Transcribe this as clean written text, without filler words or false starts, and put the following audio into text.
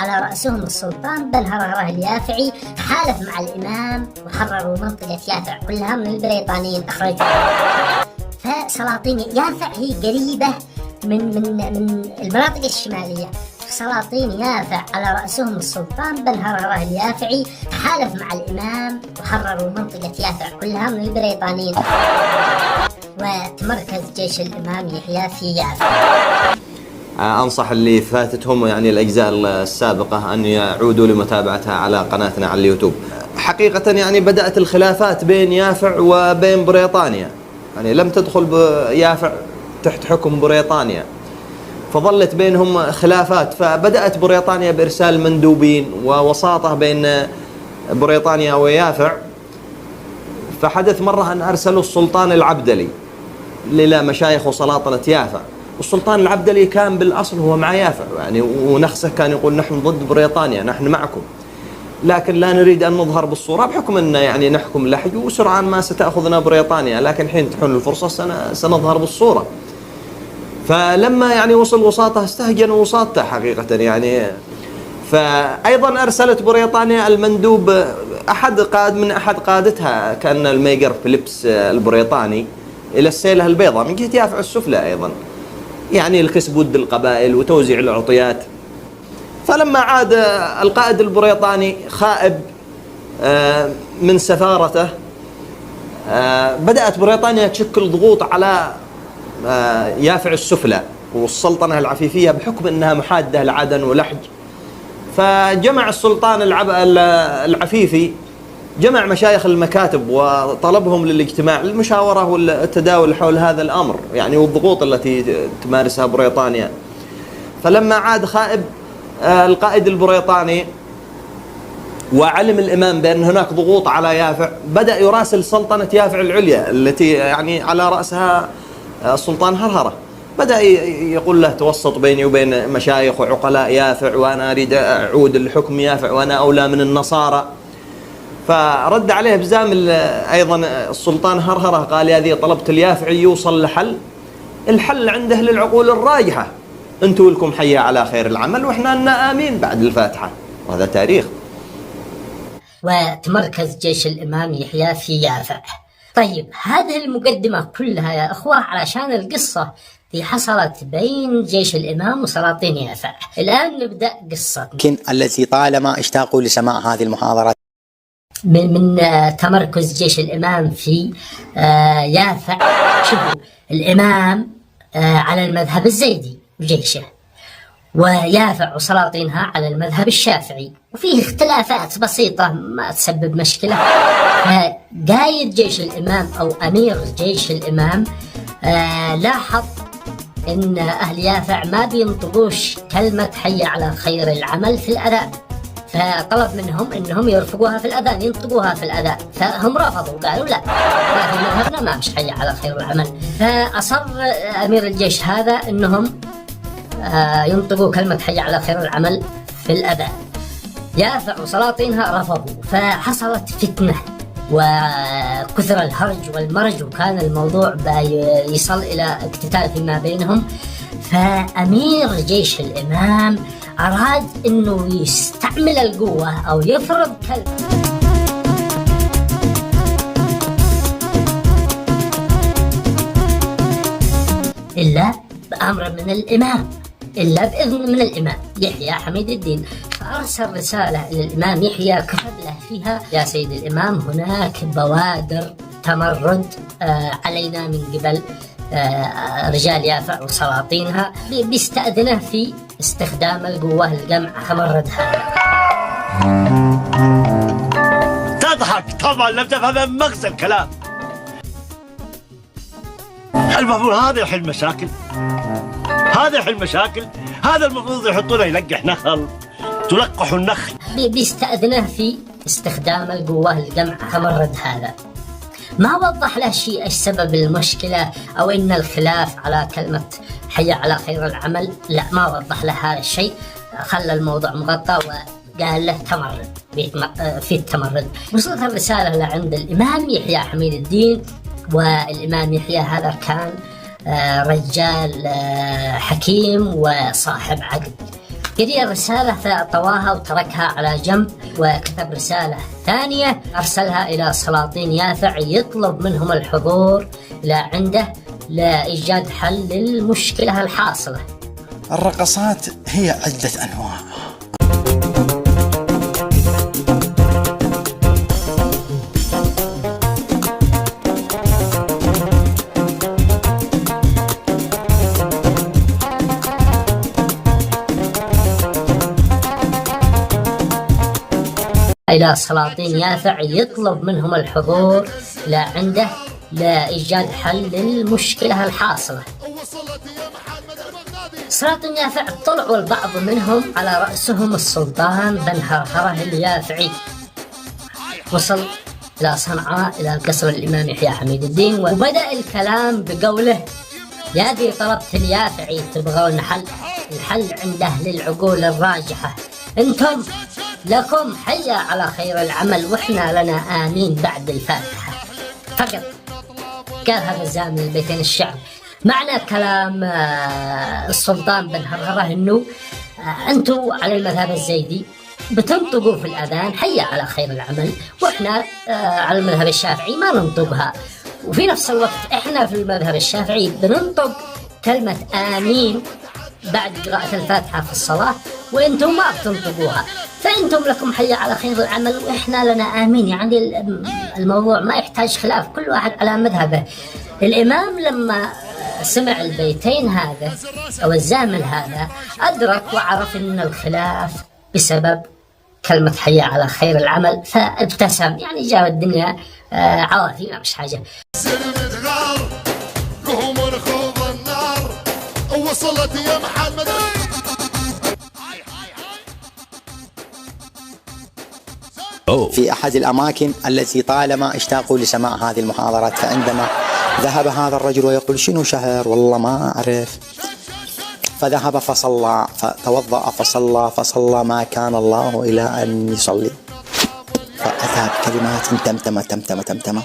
على رأسهم السلطان بن هرهرة اليافعي، حالف مع الإمام وحرروا منطقة يافع كلها من البريطانيين، أخرجوها. فسلاطين يافع هي قريبة من المناطق الشمالية. سلاطين يافع على رأسهم السلطان بن هرهرة اليافعي، حالف مع الإمام وحرروا منطقة يافع كلها من البريطانيين، وتمركز جيش الإمام يحيى في يافع. أنصح اللي فاتتهم يعني الأجزاء السابقة أن يعودوا لمتابعتها على قناتنا على اليوتيوب. حقيقة يعني بدأت الخلافات بين يافع وبين بريطانيا، يعني لم تدخل يافع تحت حكم بريطانيا، فظلت بينهم خلافات. فبدأت بريطانيا بإرسال مندوبين ووساطة بين بريطانيا ويافع. فحدث مرة أن أرسلوا السلطان العبدلي لمشايخ وسلاطنة يافع. والسلطان العبدلي كان بالأصل هو مع يافع يعني، ونخسه كان يقول نحن ضد بريطانيا، نحن معكم، لكن لا نريد أن نظهر بالصورة بحكم أن يعني نحكم لحج وسرعان ما ستأخذنا بريطانيا، لكن حين تحون الفرصة سنظهر بالصورة. فلما يعني وصل وساطة استهجنوا وساطته حقيقة يعني. فأيضا أرسلت بريطانيا المندوب أحد قادتها كان الميجر فيليبس البريطاني إلى السيلة البيضاء من جهة يافع السفلى أيضا، يعني الكسب ود القبائل وتوزيع العطيات. فلما عاد القائد البريطاني خائب من سفارته، بدأت بريطانيا تشكل ضغوط على يافع السفلى والسلطنة العفيفية بحكم أنها محادة لعدن ولحج. فجمع السلطان العفيفي جمع مشايخ المكاتب وطلبهم للاجتماع للمشاورة والتداول حول هذا الأمر يعني، والضغوط التي تمارسها بريطانيا. فلما عاد خائب القائد البريطاني وعلم الإمام بأن هناك ضغوط على يافع، بدأ يراسل سلطنة يافع العليا التي يعني على رأسها السلطان هرهرة. بدأ يقول له توسط بيني وبين مشايخ وعقلاء يافع، وأنا أريد أعود الحكم يافع وأنا أولى من النصارى. فرد عليه بزام أيضا السلطان هرهرة، قال هذه طلبت اليافعي يوصل لحل، الحل عنده للعقول الراجحة، أنتوا لكم حيا على خير العمل وإحنا لنا آمين بعد الفاتحة، وهذا تاريخ. وتمركز جيش الإمام يحيى في يافع. طيب هذه المقدمة كلها يا أخوة علشان القصة اللي حصلت بين جيش الإمام وسلاطين يافع. الآن نبدأ قصة التي طالما اشتاقوا لسماع هذه المحاضرة من تمركز جيش الإمام في يافع. شوفوا الإمام على المذهب الزيدي وجيشه، ويافع وسلاطينها على المذهب الشافعي، وفيه اختلافات بسيطة ما تسبب مشكلة. فقايد جيش الإمام أو أمير جيش الإمام لاحظ إن أهل يافع ما بينطقوش كلمة حي على خير العمل في الأذان، فطلب منهم إنهم يرفقوها في الأذان، ينطقوها في الأذان. فهم رفضوا، قالوا لا، ما في مذهبنا ما مش حي على خير العمل. فأصر أمير الجيش هذا إنهم ينطقوا كلمة حي على خير العمل في الأذان. يافع وسلاطينها رفضوا، فحصلت فتنة وكثر الهرج والمرج، وكان الموضوع يصل إلى اقتتال فيما بينهم. فأمير جيش الإمام أراد إنه يستعمل القوة أو يفرض كلمة، إلا بأمر من الإمام، إلا بإذن من الإمام يحيى حميد الدين. فأرسل رسالة إلى الإمام يحيى كتب له فيها: يا سيد الإمام، هناك بوادر تمرد علينا من قبل رجال يافع وسلاطينها، بيستأذنه في استخدام القوة لجمع تمرد هذا. تضحك طبعا، لم تفهم مغزى الكلام. المفروض هذا يحل مشاكل، هذا يحل مشاكل، هذا المفروض يحطونه يلقح نخل، تلقح النخل. بيستأذنه في استخدام القوة لجمع تمرد هذا. ما وضح له شيء ايش سبب المشكلة او ان الخلاف على كلمة حي على خير العمل، لا ما وضح له هذا الشيء، خلى الموضوع مغطى وقال له تمرد، في التمرد. وصلت الرسالة لعند الإمام يحيى حميد الدين، والإمام يحيى هذا كان رجال حكيم وصاحب عقل، قرأ الرسالة فطواها وتركها على جنب، وكتب رسالة ثانية أرسلها إلى سلاطين يافع يطلب منهم الحضور إلى عنده لإيجاد حل للمشكلة الحاصلة. الرقصات هي عدة أنواع. إلى سلاطين يافع يطلب منهم الحضور إلى عنده لإيجاد حل للمشكلة الحاصلة. سلاطين يافع طلعوا البعض منهم على رأسهم السلطان بن هرهرة اليافعي. وصل إلى صنعاء إلى قصر الإمام يحيى حميد الدين، وبدأ الكلام بقوله: يا ذي طلبت اليافعي تبغون حل، الحل عنده للعقول الراجحة، انتم لكم حيا على خير العمل واحنا لنا آمين بعد الفاتحة. فقط قال هذا الزامل البيتين الشعر. معنى كلام السلطان بن هرهرة انه انتم على المذهب الزيدي بتنطقوا في الأذان حيا على خير العمل، واحنا على المذهب الشافعي ما ننطقها، وفي نفس الوقت احنا في المذهب الشافعي بننطق كلمة آمين بعد قراءة الفاتحة في الصلاة، وانتم ما بتنطقوها، فانتم لكم حيا على خير العمل واحنا لنا آمين. يعني الموضوع ما يحتاج خلاف، كل واحد على مذهبه. الإمام لما سمع البيتين هذا أو الزامل هذا أدرك وعرف أن الخلاف بسبب كلمة حيا على خير العمل، فابتسم، يعني جاء الدنيا عوافي ما مش حاجة. وصلت يا محمد. في أحد الأماكن التي طالما اشتاقوا لسماع هذه المحاضرات، فعندما ذهب هذا الرجل ويقول شنو شهر والله ما أعرف، فذهب فصلى، فتوضأ فصلى ما كان الله إلى أن يصلي، فأتى بكلمات تمتمة